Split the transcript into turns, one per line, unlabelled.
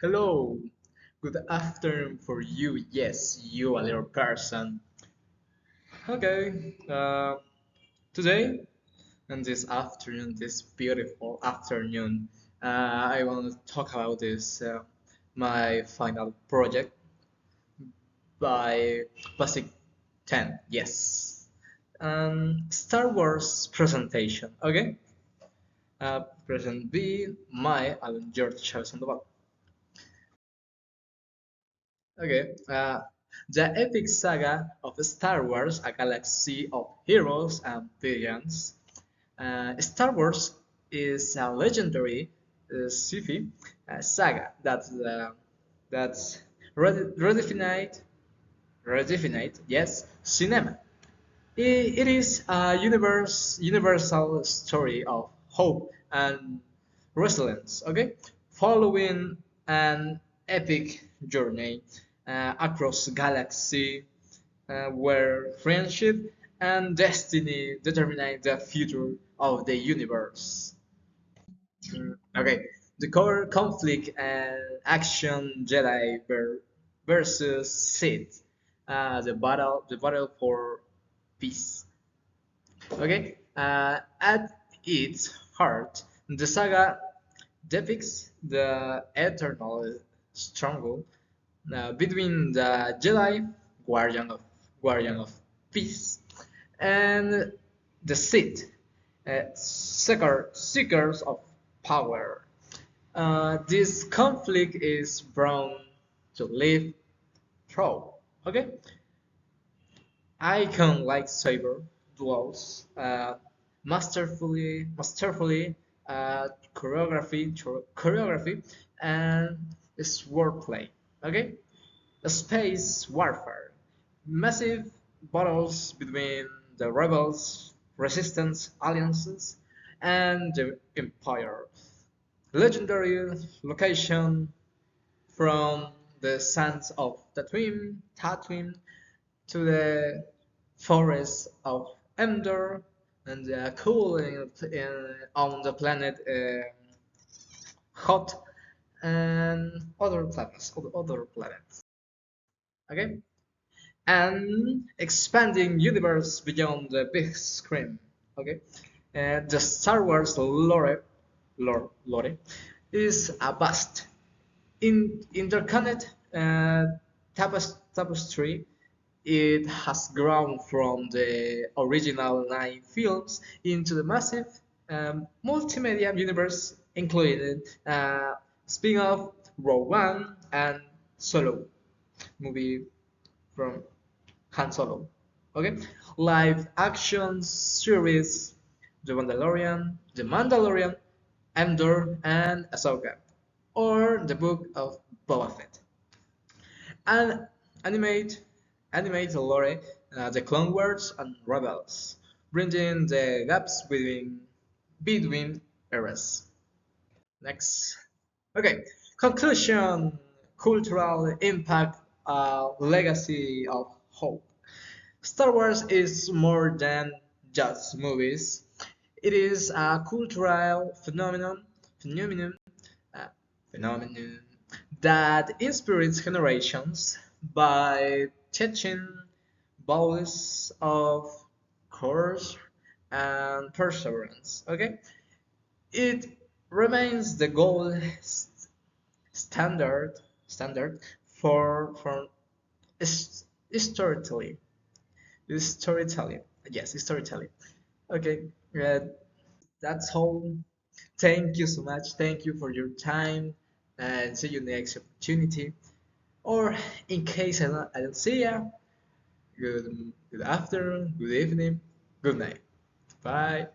Hello, good afternoon for you. Yes, you a little person. Okay, today and this afternoon, this beautiful afternoon, I want to talk about this my final project by Basic 10. Yes, Star Wars presentation. Okay, present B, my Alan George Chosen. Okay, the epic saga of Star Wars, a galaxy of heroes and villains. Star Wars is a legendary sci-fi saga that's redefined, yes, cinema. It is a universal story of hope and resilience. Okay, following an epic journey across the galaxy, where friendship and destiny determine the future of the universe. Okay, the core conflict and action Jedi versus Sith, the battle for peace. Okay, at its heart, the saga depicts the eternal struggle between the Jedi, guardian of guardian of peace, and the Sith, seekers of power. This conflict is bound to live through. Okay, icon lightsaber duels, masterfully choreography, and swordplay. Okay, space warfare, massive battles between the rebels, resistance alliances, and the Empire. Legendary location from the sands of Tatooine to the forests of Endor and the cooling on the planet Hot and other planets. Okay, and expanding universe beyond the big screen. Okay, the Star Wars lore is a vast, interconnected tapestry. It has grown from the original 9 films into the massive multimedia universe, including spin-off Rogue One and Solo movie from Han Solo. Okay, live action series, The Mandalorian, Endor, and Ahsoka, or the Book of Boba Fett. And animate, animate lore, the Clone Wars and Rebels, bridging the gaps between eras. Next. Okay. Conclusion: cultural impact, legacy of hope. Star Wars is more than just movies. It is a cultural uh, phenomenon that inspires generations by teaching values of courage and perseverance. Okay, it remains the gold standard for storytelling. Storytelling. Yes, storytelling. Okay, that's all. Thank you so much. Thank you for your time, and see you next opportunity. Or in case I don't see ya, good afternoon, good evening, good night. Bye.